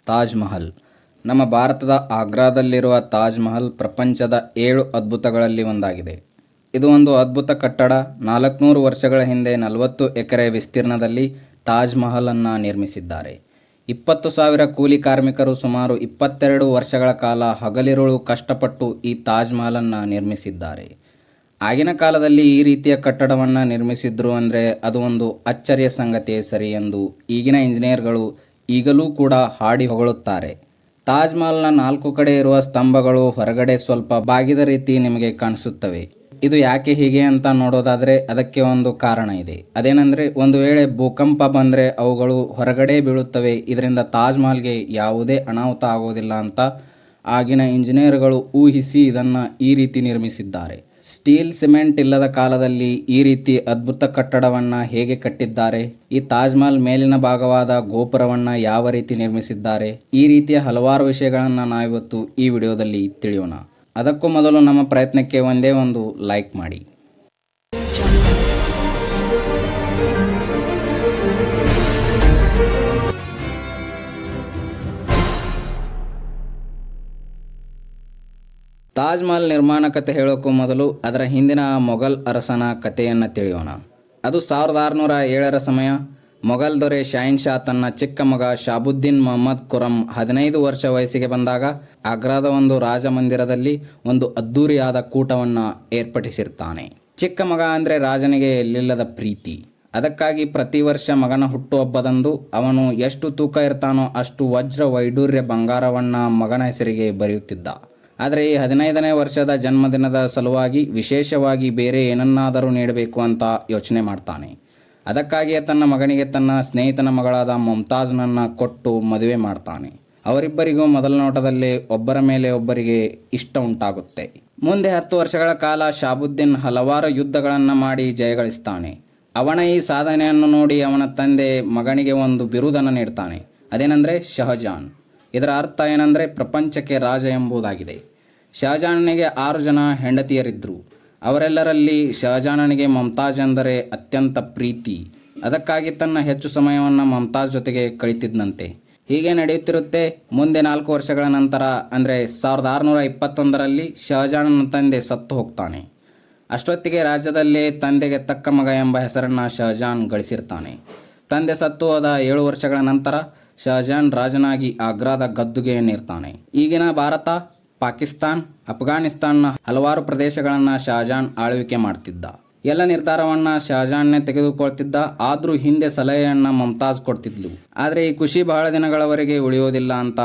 ತಾಜ್ ಮಹಲ್. ನಮ್ಮ ಭಾರತದ ಆಗ್ರಾದಲ್ಲಿರುವ ತಾಜ್ ಮಹಲ್ ಪ್ರಪಂಚದ 7 ಅದ್ಭುತಗಳಲ್ಲಿ ಒಂದಾಗಿದೆ. ಇದು ಒಂದು ಅದ್ಭುತ ಕಟ್ಟಡ. 400 ವರ್ಷಗಳ ಹಿಂದೆ 40 ಎಕರೆ ವಿಸ್ತೀರ್ಣದಲ್ಲಿ ತಾಜ್ ಮಹಲನ್ನು ನಿರ್ಮಿಸಿದ್ದಾರೆ. 20,000 ಕೂಲಿ ಕಾರ್ಮಿಕರು ಸುಮಾರು 22 ವರ್ಷಗಳ ಕಾಲ ಹಗಲಿರುಳು ಕಷ್ಟಪಟ್ಟು ಈ ತಾಜ್ ಮಹಲನ್ನು ನಿರ್ಮಿಸಿದ್ದಾರೆ. ಆಗಿನ ಕಾಲದಲ್ಲಿ ಈ ರೀತಿಯ ಕಟ್ಟಡವನ್ನು ನಿರ್ಮಿಸಿದ್ರು ಅಂದರೆ ಅದು ಒಂದು ಅಚ್ಚರಿಯ ಸಂಗತಿಯೇ ಸರಿ ಎಂದು ಈಗಿನ ಇಂಜಿನಿಯರ್ಗಳು ಈಗಲೂ ಕೂಡ ಹಾಡಿ ಹೊಗಳುತ್ತಾರೆ. ತಾಜ್ ಮಹಲ್ನ 4 ಕಡೆ ಇರುವ ಸ್ತಂಭಗಳು ಹೊರಗಡೆ ಸ್ವಲ್ಪ ಬಾಗಿದ ರೀತಿ ನಿಮಗೆ ಕಾಣಿಸುತ್ತವೆ. ಇದು ಯಾಕೆ ಹೀಗೆ ಅಂತ ನೋಡೋದಾದರೆ ಅದಕ್ಕೆ ಒಂದು ಕಾರಣ ಇದೆ. ಅದೇನೆಂದರೆ ಒಂದು ವೇಳೆ ಭೂಕಂಪ ಬಂದರೆ ಅವುಗಳು ಹೊರಗಡೆ ಬೀಳುತ್ತವೆ. ಇದರಿಂದ ತಾಜ್ ಮಹಲ್ಗೆ ಯಾವುದೇ ಅನಾಹುತ ಆಗೋದಿಲ್ಲ ಅಂತ ಆಗಿನ ಇಂಜಿನಿಯರ್ಗಳು ಊಹಿಸಿ ಇದನ್ನು ಈ ರೀತಿ ನಿರ್ಮಿಸಿದ್ದಾರೆ. ಸ್ಟೀಲ್ ಸಿಮೆಂಟ್ ಇಲ್ಲದ ಕಾಲದಲ್ಲಿ ಈ ರೀತಿ ಅದ್ಭುತ ಕಟ್ಟಡವನ್ನು ಹೇಗೆ ಕಟ್ಟಿದ್ದಾರೆ, ಈ ತಾಜ್ ಮಹಲ್ ಮೇಲಿನ ಭಾಗವಾದ ಗೋಪುರವನ್ನು ಯಾವ ರೀತಿ ನಿರ್ಮಿಸಿದ್ದಾರೆ, ಈ ರೀತಿಯ ಹಲವಾರು ವಿಷಯಗಳನ್ನು ನಾವಿವತ್ತು ಈ ವಿಡಿಯೋದಲ್ಲಿ ತಿಳಿಯೋಣ. ಅದಕ್ಕೂ ಮೊದಲು ನಮ್ಮ ಪ್ರಯತ್ನಕ್ಕೆ ಒಂದೇ ಒಂದು ಲೈಕ್ ಮಾಡಿ. ತಾಜ್ ಮಹಲ್ ನಿರ್ಮಾಣ ಕಥೆ ಹೇಳೋಕ್ಕೂ ಮೊದಲು ಅದರ ಹಿಂದಿನ ಮೊಘಲ್ ಅರಸನ ಕಥೆಯನ್ನು ತಿಳಿಯೋಣ. ಅದು 1607ರ ಸಮಯ. ಮೊಘಲ್ ದೊರೆ ಶಾಹಿನ್ ಶಾ ತನ್ನ ಚಿಕ್ಕ ಮಗ ಶಾಬುದ್ದೀನ್ ಮೊಹಮ್ಮದ್ ಖುರಂ 15 ವರ್ಷ ವಯಸ್ಸಿಗೆ ಬಂದಾಗ ಆಗ್ರಾದ ಒಂದು ರಾಜಮಂದಿರದಲ್ಲಿ ಒಂದು ಅದ್ಧೂರಿಯಾದ ಕೂಟವನ್ನು ಏರ್ಪಡಿಸಿರ್ತಾನೆ. ಚಿಕ್ಕ ಮಗ ಅಂದರೆ ರಾಜನಿಗೆ ಎಲ್ಲಿಲ್ಲದ ಪ್ರೀತಿ. ಅದಕ್ಕಾಗಿ ಪ್ರತಿ ವರ್ಷ ಮಗನ ಹುಟ್ಟುಹಬ್ಬದಂದು ಅವನು ಎಷ್ಟು ತೂಕ ಇರ್ತಾನೋ ಅಷ್ಟು ವಜ್ರ ವೈಡೂರ್ಯ ಬಂಗಾರವನ್ನು ಮಗನ ಹೆಸರಿಗೆ ಬರೆಯುತ್ತಿದ್ದ. ಆದರೆ ಈ 15ನೇ ವರ್ಷದ ಜನ್ಮದಿನದ ಸಲುವಾಗಿ ವಿಶೇಷವಾಗಿ ಬೇರೆ ಏನನ್ನಾದರೂ ನೀಡಬೇಕು ಅಂತ ಯೋಚನೆ ಮಾಡ್ತಾನೆ. ಅದಕ್ಕಾಗಿಯೇ ತನ್ನ ಮಗನಿಗೆ ತನ್ನ ಸ್ನೇಹಿತನ ಮಗಳಾದ ಮುಮ್ತಾಜ್ನನ್ನು ಕೊಟ್ಟು ಮದುವೆ ಮಾಡ್ತಾನೆ. ಅವರಿಬ್ಬರಿಗೂ ಮೊದಲ ನೋಟದಲ್ಲೇ ಒಬ್ಬರ ಮೇಲೆ ಒಬ್ಬರಿಗೆ ಇಷ್ಟ ಉಂಟಾಗುತ್ತೆ. ಮುಂದೆ 10 ವರ್ಷಗಳ ಕಾಲ ಶಾಬುದ್ದೀನ್ ಹಲವಾರು ಯುದ್ಧಗಳನ್ನು ಮಾಡಿ ಜಯಗಳಿಸ್ತಾನೆ. ಅವನ ಈ ಸಾಧನೆಯನ್ನು ನೋಡಿ ಅವನ ತಂದೆ ಮಗನಿಗೆ ಒಂದು ಬಿರುದನ್ನು ನೀಡ್ತಾನೆ. ಅದೇನೆಂದರೆ ಶಹಜಾನ್. ಇದರ ಅರ್ಥ ಏನಂದರೆ ಪ್ರಪಂಚಕ್ಕೆ ರಾಜ ಎಂಬುದಾಗಿದೆ. ಶಹಜಾನನಿಗೆ 6 ಜನ ಹೆಂಡತಿಯರಿದ್ದರು. ಅವರೆಲ್ಲರಲ್ಲಿ ಶಹಜಾನನಿಗೆ ಮುಮ್ತಾಜ್ ಎಂದರೆ ಅತ್ಯಂತ ಪ್ರೀತಿ. ಅದಕ್ಕಾಗಿ ತನ್ನ ಹೆಚ್ಚು ಸಮಯವನ್ನು ಮುಮ್ತಾಜ್ ಜೊತೆಗೆ ಕಳೀತಿದ್ದಂತೆ. ಹೀಗೆ ನಡೆಯುತ್ತಿರುತ್ತೆ. ಮುಂದೆ 4 ವರ್ಷಗಳ ನಂತರ ಅಂದರೆ 1621ರಲ್ಲಿ ಶಹಜಾನನ ತಂದೆ ಸತ್ತು ಹೋಗ್ತಾನೆ. ಅಷ್ಟೊತ್ತಿಗೆ ರಾಜ್ಯದಲ್ಲೇ ತಂದೆಗೆ ತಕ್ಕ ಮಗ ಎಂಬ ಹೆಸರನ್ನು ಶಹಜಾನ್ ಗಳಿಸಿರ್ತಾನೆ. ತಂದೆ ಸತ್ತು ಹೋದ 7 ವರ್ಷಗಳ ನಂತರ ಶಹಜಾನ್ ರಾಜನಾಗಿ ಆಗ್ರಾದ ಗದ್ದುಗೆ ಏರ್ತಾನೆ. ಈಗಿನ ಭಾರತ, ಪಾಕಿಸ್ತಾನ್, ಅಫ್ಘಾನಿಸ್ತಾನ್ನ ಹಲವಾರು ಪ್ರದೇಶಗಳನ್ನು ಶಹಜಾನ್ ಆಳ್ವಿಕೆ ಮಾಡ್ತಿದ್ದ. ಎಲ್ಲ ನಿರ್ಧಾರವನ್ನು ಶಹಜಾನ್ನೇ ತೆಗೆದುಕೊಳ್ತಿದ್ದ. ಆದರೂ ಹಿಂದೆ ಸಲಹೆಯನ್ನು ಮುಮ್ತಾಜ್ ಕೊಡ್ತಿದ್ಲು. ಆದರೆ ಈ ಖುಷಿ ಬಹಳ ದಿನಗಳವರೆಗೆ ಉಳಿಯೋದಿಲ್ಲ ಅಂತ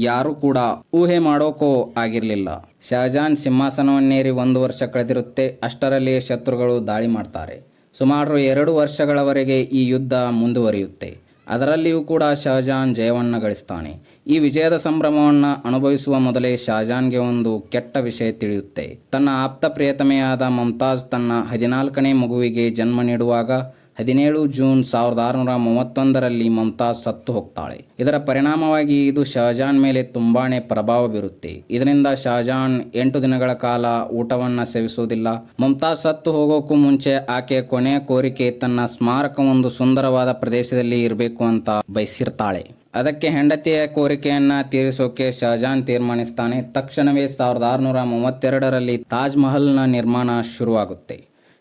ಯಾರೂ ಕೂಡ ಊಹೆ ಮಾಡೋಕೋ ಆಗಿರಲಿಲ್ಲ. ಶಹಜಾನ್ ಸಿಂಹಾಸನವನ್ನೇರಿ 1 ವರ್ಷ ಕಳೆದಿರುತ್ತೆ. ಅಷ್ಟರಲ್ಲಿ ಶತ್ರುಗಳು ದಾಳಿ ಮಾಡ್ತಾರೆ. ಸುಮಾರು 2 ವರ್ಷಗಳವರೆಗೆ ಈ ಯುದ್ಧ ಮುಂದುವರಿಯುತ್ತೆ. ಅದರಲ್ಲಿಯೂ ಕೂಡ ಶಹಜಾನ್ ಜಯವನ್ನು ಗಳಿಸ್ತಾನೆ. ಈ ವಿಜಯದ ಸಂಭ್ರಮವನ್ನು ಅನುಭವಿಸುವ ಮೊದಲೇ ಶಹಜಾನ್ಗೆ ಒಂದು ಕೆಟ್ಟ ವಿಷಯ ತಿಳಿಯುತ್ತೆ. ತನ್ನ ಆಪ್ತ ಪ್ರಿಯತಮೆಯಾದ ಮುಮ್ತಾಜ್ ತನ್ನ 14ನೇ ಮಗುವಿಗೆ ಜನ್ಮ ನೀಡುವಾಗ 17 ಜೂನ್ 1631ರಲ್ಲಿ ಮುಮ್ತಾಜ್ ಸತ್ತು ಹೋಗ್ತಾಳೆ. ಇದರ ಪರಿಣಾಮವಾಗಿ ಇದು ಶಹಜಾನ್ ಮೇಲೆ ತುಂಬಾನೇ ಪ್ರಭಾವ ಬೀರುತ್ತೆ. ಇದರಿಂದ ಶಹಜಾನ್ 8 ದಿನಗಳ ಕಾಲ ಊಟವನ್ನು ಸೇವಿಸುವುದಿಲ್ಲ. ಮುಮ್ತಾಜ್ ಸತ್ತು ಹೋಗೋಕ್ಕೂ ಮುಂಚೆ ಆಕೆಯ ಕೊನೆಯ ಕೋರಿಕೆ ತನ್ನ ಸ್ಮಾರಕ ಒಂದು ಸುಂದರವಾದ ಪ್ರದೇಶದಲ್ಲಿ ಇರಬೇಕು ಅಂತ ಬಯಸಿರ್ತಾಳೆ. ಅದಕ್ಕೆ ಹೆಂಡತಿಯ ಕೋರಿಕೆಯನ್ನು ತೀರಿಸೋಕೆ ಶಹಜಾನ್ ತೀರ್ಮಾನಿಸ್ತಾನೆ. ತಕ್ಷಣವೇ 1632ರಲ್ಲಿ ತಾಜ್ ಮಹಲ್ನ ನಿರ್ಮಾಣ ಶುರುವಾಗುತ್ತೆ.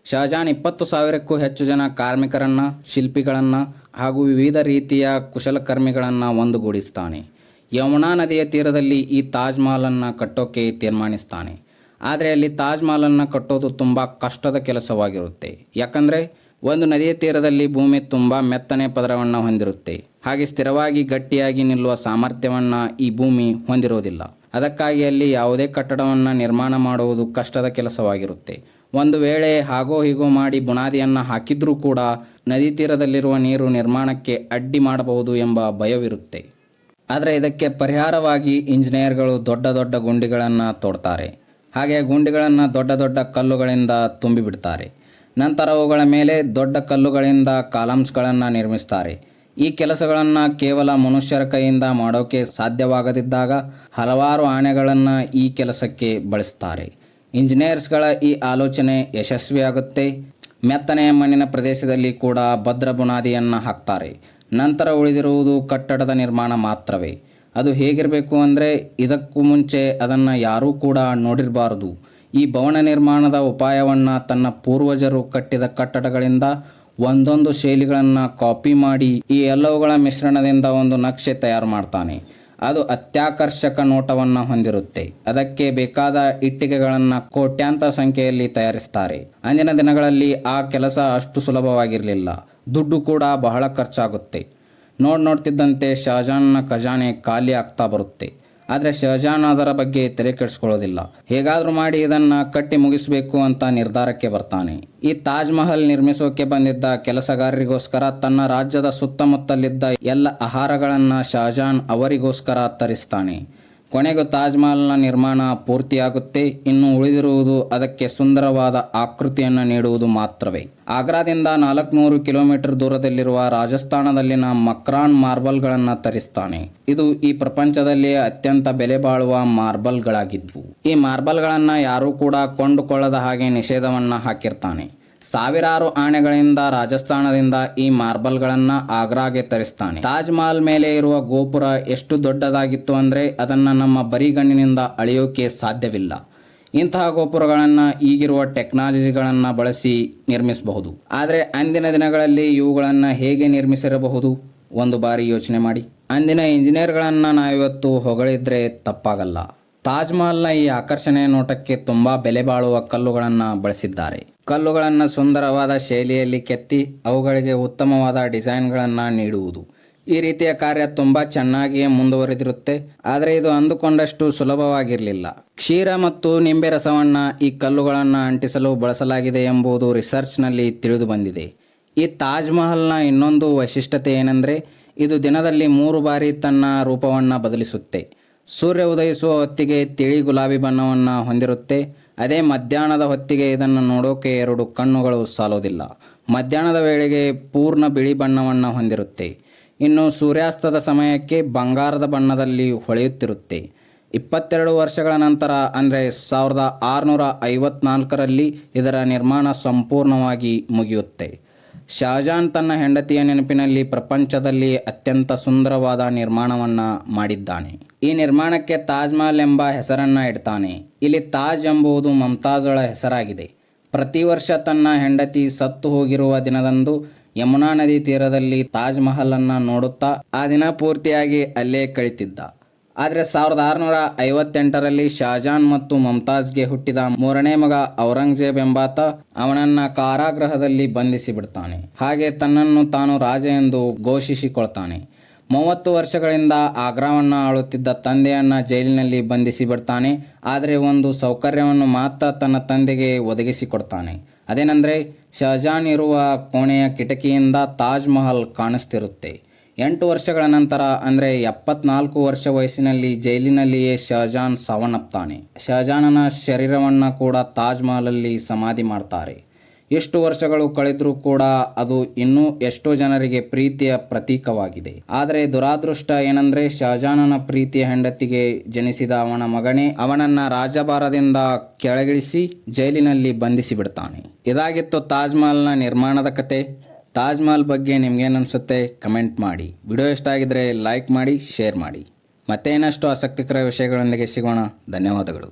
ಶಹಜಾನ್ 20,000ಕ್ಕೂ ಹೆಚ್ಚು ಜನ ಕಾರ್ಮಿಕರನ್ನು, ಶಿಲ್ಪಿಗಳನ್ನು ಹಾಗೂ ವಿವಿಧ ರೀತಿಯ ಕುಶಲಕರ್ಮಿಗಳನ್ನು ಒಂದುಗೂಡಿಸ್ತಾನೆ. ಯಮುನಾ ನದಿಯ ತೀರದಲ್ಲಿ ಈ ತಾಜ್ ಮಹಲನ್ನು ಕಟ್ಟೋಕೆ ತೀರ್ಮಾನಿಸ್ತಾನೆ. ಆದರೆ ಅಲ್ಲಿ ತಾಜ್ ಮಹಲನ್ನು ಕಟ್ಟೋದು ತುಂಬ ಕಷ್ಟದ ಕೆಲಸವಾಗಿರುತ್ತೆ. ಯಾಕಂದರೆ ಒಂದು ನದಿಯ ತೀರದಲ್ಲಿ ಭೂಮಿ ತುಂಬ ಮೆತ್ತನೆ ಪದರವನ್ನು ಹೊಂದಿರುತ್ತೆ. ಹಾಗೆ ಸ್ಥಿರವಾಗಿ ಗಟ್ಟಿಯಾಗಿ ನಿಲ್ಲುವ ಸಾಮರ್ಥ್ಯವನ್ನು ಈ ಭೂಮಿ ಹೊಂದಿರೋದಿಲ್ಲ. ಅದಕ್ಕಾಗಿ ಅಲ್ಲಿ ಯಾವುದೇ ಕಟ್ಟಡವನ್ನು ನಿರ್ಮಾಣ ಮಾಡುವುದು ಕಷ್ಟದ ಕೆಲಸವಾಗಿರುತ್ತೆ. ಒಂದು ವೇಳೆ ಹಾಗೋ ಹೀಗೋ ಮಾಡಿ ಬುನಾದಿಯನ್ನು ಹಾಕಿದ್ರೂ ಕೂಡ ನದಿ ತೀರದಲ್ಲಿರುವ ನೀರು ನಿರ್ಮಾಣಕ್ಕೆ ಅಡ್ಡಿ ಮಾಡಬಹುದು ಎಂಬ ಭಯವಿರುತ್ತೆ. ಆದರೆ ಇದಕ್ಕೆ ಪರಿಹಾರವಾಗಿ ಇಂಜಿನಿಯರ್ಗಳು ದೊಡ್ಡ ದೊಡ್ಡ ಗುಂಡಿಗಳನ್ನು ತೋಡ್ತಾರೆ. ಹಾಗೆ ಗುಂಡಿಗಳನ್ನು ದೊಡ್ಡ ದೊಡ್ಡ ಕಲ್ಲುಗಳಿಂದ ತುಂಬಿಬಿಡ್ತಾರೆ. ನಂತರ ಅವುಗಳ ಮೇಲೆ ದೊಡ್ಡ ಕಲ್ಲುಗಳಿಂದ ಕಾಲಮ್ಸ್ಗಳನ್ನು ನಿರ್ಮಿಸ್ತಾರೆ. ಈ ಕೆಲಸಗಳನ್ನು ಕೇವಲ ಮನುಷ್ಯರ ಕೈಯಿಂದ ಮಾಡೋಕೆ ಸಾಧ್ಯವಾಗದಿದ್ದಾಗ ಹಲವಾರು ಆನೆಗಳನ್ನು ಈ ಕೆಲಸಕ್ಕೆ ಬಳಸ್ತಾರೆ. ಇಂಜಿನಿಯರ್ಸ್ಗಳ ಈ ಆಲೋಚನೆ ಯಶಸ್ವಿಯಾಗುತ್ತೆ. ಮೆತ್ತನೆಯ ಮಣ್ಣಿನ ಪ್ರದೇಶದಲ್ಲಿ ಕೂಡ ಭದ್ರ ಬುನಾದಿಯನ್ನು ಹಾಕ್ತಾರೆ. ನಂತರ ಉಳಿದಿರುವುದು ಕಟ್ಟಡದ ನಿರ್ಮಾಣ ಮಾತ್ರವೇ. ಅದು ಹೇಗಿರಬೇಕು ಅಂದರೆ ಇದಕ್ಕೂ ಮುಂಚೆ ಅದನ್ನು ಯಾರೂ ಕೂಡ ನೋಡಿರಬಾರದು. ಈ ಭವನ ನಿರ್ಮಾಣದ ಉಪಾಯವನ್ನು ತನ್ನ ಪೂರ್ವಜರು ಕಟ್ಟಿದ ಕಟ್ಟಡಗಳಿಂದ ಒಂದೊಂದು ಶೈಲಿಗಳನ್ನು ಕಾಪಿ ಮಾಡಿ ಈ ಎಲ್ಲವುಗಳ ಮಿಶ್ರಣದಿಂದ ಒಂದು ನಕ್ಷೆ ತಯಾರು ಮಾಡ್ತಾನೆ. ಅದು ಅತ್ಯಾಕರ್ಷಕ ನೋಟವನ್ನು ಹೊಂದಿರುತ್ತೆ. ಅದಕ್ಕೆ ಬೇಕಾದ ಇಟ್ಟಿಗೆಗಳನ್ನು ಕೋಟ್ಯಾಂತರ ಸಂಖ್ಯೆಯಲ್ಲಿ ತಯಾರಿಸ್ತಾರೆ. ಅಂದಿನ ದಿನಗಳಲ್ಲಿ ಆ ಕೆಲಸ ಅಷ್ಟು ಸುಲಭವಾಗಿರಲಿಲ್ಲ. ದುಡ್ಡು ಕೂಡ ಬಹಳ ಖರ್ಚಾಗುತ್ತೆ. ನೋಡ್ತಿದ್ದಂತೆ ಶಹಜಾನ್ನ ಖಜಾನೆ ಖಾಲಿ ಆಗ್ತಾ ಬರುತ್ತೆ. ಆದರೆ ಶಹಜಾನ್ ಅದರ ಬಗ್ಗೆ ತಲೆ ಕೆಡಿಸ್ಕೊಳ್ಳೋದಿಲ್ಲ. ಹೇಗಾದರೂ ಮಾಡಿ ಇದನ್ನು ಕಟ್ಟಿ ಮುಗಿಸಬೇಕು ಅಂತ ನಿರ್ಧಾರಕ್ಕೆ ಬರ್ತಾನೆ. ಈ ತಾಜ್ ಮಹಲ್ ನಿರ್ಮಿಸೋಕೆ ಬಂದಿದ್ದ ಕೆಲಸಗಾರರಿಗೋಸ್ಕರ ತನ್ನ ರಾಜ್ಯದ ಸುತ್ತಮುತ್ತಲಿದ್ದ ಎಲ್ಲ ಆಹಾರಗಳನ್ನು ಶಹಜಾನ್ ಅವರಿಗೋಸ್ಕರ ತರಿಸ್ತಾನೆ. ಕೊನೆಗೂ ತಾಜ್ ಮಹಲ್ನ ನಿರ್ಮಾಣ ಪೂರ್ತಿಯಾಗುತ್ತೆ. ಇನ್ನು ಉಳಿದಿರುವುದು ಅದಕ್ಕೆ ಸುಂದರವಾದ ಆಕೃತಿಯನ್ನು ನೀಡುವುದು ಮಾತ್ರವೇ. ಆಗ್ರಾದಿಂದ 400 ಕಿಲೋಮೀಟರ್ ದೂರದಲ್ಲಿರುವ ರಾಜಸ್ಥಾನದಲ್ಲಿನ ಮಕ್ರಾನ್ ಮಾರ್ಬಲ್ಗಳನ್ನು ತರಿಸ್ತಾನೆ. ಇದು ಈ ಪ್ರಪಂಚದಲ್ಲಿಯೇ ಅತ್ಯಂತ ಬೆಲೆ ಬಾಳುವ ಮಾರ್ಬಲ್ಗಳಾಗಿದ್ವು. ಈ ಮಾರ್ಬಲ್ಗಳನ್ನು ಯಾರೂ ಕೂಡ ಕೊಂಡುಕೊಳ್ಳದ ಹಾಗೆ ನಿಷೇಧವನ್ನು ಹಾಕಿರ್ತಾನೆ. ಸಾವಿರಾರು ಆಣೆಗಳಿಂದ ರಾಜಸ್ಥಾನದಿಂದ ಈ ಮಾರ್ಬಲ್ಗಳನ್ನು ಆಗ್ರಾಗೆ ತರಿಸ್ತಾನೆ. ತಾಜ್ ಮಹಲ್ ಮೇಲೆ ಇರುವ ಗೋಪುರ ಎಷ್ಟು ದೊಡ್ಡದಾಗಿತ್ತು ಅಂದರೆ ಅದನ್ನು ನಮ್ಮ ಬರಿಗಣ್ಣಿನಿಂದ ಅಳೆಯೋಕೆ ಸಾಧ್ಯವಿಲ್ಲ. ಇಂತಹ ಗೋಪುರಗಳನ್ನು ಈಗಿರುವ ಟೆಕ್ನಾಲಜಿಗಳನ್ನು ಬಳಸಿ ನಿರ್ಮಿಸಬಹುದು. ಆದರೆ ಅಂದಿನ ದಿನಗಳಲ್ಲಿ ಇವುಗಳನ್ನು ಹೇಗೆ ನಿರ್ಮಿಸಿರಬಹುದು? ಒಂದು ಬಾರಿ ಯೋಚನೆ ಮಾಡಿ. ಅಂದಿನ ಇಂಜಿನಿಯರ್ಗಳನ್ನು ನಾವಿವತ್ತು ಹೊಗಳಿದ್ರೆ ತಪ್ಪಾಗಲ್ಲ. ತಾಜ್ ಮಹಲ್ನ ಈ ಆಕರ್ಷಣೆಯ ನೋಟಕ್ಕೆ ತುಂಬ ಬೆಲೆ ಬಾಳುವ ಕಲ್ಲುಗಳನ್ನು ಬಳಸಿದ್ದಾರೆ. ಕಲ್ಲುಗಳನ್ನು ಸುಂದರವಾದ ಶೈಲಿಯಲ್ಲಿ ಕೆತ್ತಿ ಅವುಗಳಿಗೆ ಉತ್ತಮವಾದ ಡಿಸೈನ್ಗಳನ್ನು ನೀಡುವುದು. ಈ ರೀತಿಯ ಕಾರ್ಯ ತುಂಬ ಚೆನ್ನಾಗಿಯೇ ಮುಂದುವರೆದಿರುತ್ತೆ. ಆದರೆ ಇದು ಅಂದುಕೊಂಡಷ್ಟು ಸುಲಭವಾಗಿರಲಿಲ್ಲ. ಕ್ಷೀರ ಮತ್ತು ನಿಂಬೆ ರಸವನ್ನು ಈ ಕಲ್ಲುಗಳನ್ನು ಅಂಟಿಸಲು ಬಳಸಲಾಗಿದೆ ಎಂಬುದು ರಿಸರ್ಚ್ನಲ್ಲಿ ತಿಳಿದು ಬಂದಿದೆ. ಈ ತಾಜ್ ಮಹಲ್ನ ಇನ್ನೊಂದು ವೈಶಿಷ್ಟ್ಯತೆ ಏನೆಂದರೆ ಇದು ದಿನದಲ್ಲಿ 3 ಬಾರಿ ತನ್ನ ರೂಪವನ್ನು ಬದಲಿಸುತ್ತೆ. ಸೂರ್ಯ ಉದಯಿಸುವ ಹೊತ್ತಿಗೆ ತಿಳಿ ಗುಲಾಬಿ ಬಣ್ಣವನ್ನು ಹೊಂದಿರುತ್ತೆ. ಅದೇ ಮಧ್ಯಾಹ್ನದ ಹೊತ್ತಿಗೆ ಇದನ್ನು ನೋಡೋಕೆ 2 ಕಣ್ಣುಗಳು ಸಾಲೋದಿಲ್ಲ. ಮಧ್ಯಾಹ್ನದ ವೇಳೆಗೆ ಪೂರ್ಣ ಬಿಳಿ ಬಣ್ಣವನ್ನು ಹೊಂದಿರುತ್ತೆ. ಇನ್ನು ಸೂರ್ಯಾಸ್ತದ ಸಮಯಕ್ಕೆ ಬಂಗಾರದ ಬಣ್ಣದಲ್ಲಿ ಹೊಳೆಯುತ್ತಿರುತ್ತೆ. 22 ವರ್ಷಗಳ ನಂತರ ಅಂದರೆ 1654ರಲ್ಲಿ ಇದರ ನಿರ್ಮಾಣ ಸಂಪೂರ್ಣವಾಗಿ ಮುಗಿಯುತ್ತೆ. ಶಹಜಾನ್ ತನ್ನ ಹೆಂಡತಿಯ ನೆನಪಿನಲ್ಲಿ ಪ್ರಪಂಚದಲ್ಲಿ ಅತ್ಯಂತ ಸುಂದರವಾದ ನಿರ್ಮಾಣವನ್ನು ಮಾಡಿದ್ದಾನೆ. ಈ ನಿರ್ಮಾಣಕ್ಕೆ ತಾಜ್ ಮಹಲ್ ಎಂಬ ಹೆಸರನ್ನು ಇಡ್ತಾನೆ. ಇಲ್ಲಿ ತಾಜ್ ಎಂಬುದು ಮಮತಾಜಳ ಹೆಸರಾಗಿದೆ. ಪ್ರತಿ ವರ್ಷ ತನ್ನ ಹೆಂಡತಿ ಸತ್ತು ಹೋಗಿರುವ ದಿನದಂದು ಯಮುನಾ ನದಿ ತೀರದಲ್ಲಿ ತಾಜ್ ಮಹಲನ್ನು ನೋಡುತ್ತಾ ಆ ದಿನ ಪೂರ್ತಿಯಾಗಿ ಅಲ್ಲೇ ಕಳಿತಿದ್ದ. ಆದರೆ 1658ರಲ್ಲಿ ಶಹಜಾನ್ ಮತ್ತು ಮಮತಾಜ್ಗೆ ಹುಟ್ಟಿದ 3ನೇ ಮಗ ಔರಂಗಜೇಬ್ ಎಂಬಾತ ಅವನನ್ನು ಕಾರಾಗೃಹದಲ್ಲಿ ಬಂಧಿಸಿ ಬಿಡ್ತಾನೆ. ಹಾಗೆ ತನ್ನನ್ನು ತಾನು ರಾಜ ಎಂದು ಘೋಷಿಸಿಕೊಳ್ತಾನೆ. 30 ವರ್ಷಗಳಿಂದ ಆಗ್ರಾವನ್ನು ಆಳುತ್ತಿದ್ದ ತಂದೆಯನ್ನು ಜೈಲಿನಲ್ಲಿ ಬಂಧಿಸಿ ಬಿಡ್ತಾನೆ. ಆದರೆ ಒಂದು ಸೌಕರ್ಯವನ್ನು ಮಾತ್ರ ತನ್ನ ತಂದೆಗೆ ಒದಗಿಸಿಕೊಡ್ತಾನೆ. ಅದೇನೆಂದರೆ ಶಹಜಾನ್ ಇರುವ ಕೋಣೆಯ ಕಿಟಕಿಯಿಂದ ತಾಜ್ ಮಹಲ್ ಕಾಣಿಸ್ತಿರುತ್ತೆ. 8 ವರ್ಷಗಳ ನಂತರ ಅಂದರೆ 74 ವರ್ಷ ವಯಸ್ಸಿನಲ್ಲಿ ಜೈಲಿನಲ್ಲಿಯೇ ಶಹಜಾನ್ ಸಾವನ್ನಪ್ತಾನೆ. ಶಹಜಾನನ ಶರೀರವನ್ನು ಕೂಡ ತಾಜ್ ಮಹಲಲ್ಲಿ ಸಮಾಧಿ ಮಾಡ್ತಾರೆ. ಎಷ್ಟು ವರ್ಷಗಳು ಕಳೆದರೂ ಕೂಡ ಅದು ಇನ್ನೂ ಎಷ್ಟೋ ಜನರಿಗೆ ಪ್ರೀತಿಯ ಪ್ರತೀಕವಾಗಿದೆ. ಆದರೆ ದುರಾದೃಷ್ಟ ಏನೆಂದರೆ ಶಹಜಾನನ ಪ್ರೀತಿಯ ಹೆಂಡತಿಗೆ ಜನಿಸಿದ ಅವನ ಮಗನೇ ಅವನನ್ನು ರಾಜಭಾರದಿಂದ ಕೆಳಗಿಳಿಸಿ ಜೈಲಿನಲ್ಲಿ ಬಂಧಿಸಿ ಬಿಡ್ತಾನೆ. ಇದಾಗಿತ್ತು ತಾಜ್ ಮಹಲ್ನ ನಿರ್ಮಾಣದ ಕತೆ. ತಾಜ್ ಮಹಲ್ ಬಗ್ಗೆ ನಿಮ್ಗೇನು ಅನಿಸುತ್ತೆ ಕಮೆಂಟ್ ಮಾಡಿ. ವಿಡಿಯೋ ಇಷ್ಟ ಆಗಿದ್ರೆ ಲೈಕ್ ಮಾಡಿ, ಶೇರ್ ಮಾಡಿ. ಮತ್ತೆ ಇನ್ನಷ್ಟು ಆಸಕ್ತಿಕರ ವಿಷಯಗಳೊಂದಿಗೆ ಸಿಗೋಣ. ಧನ್ಯವಾದಗಳು.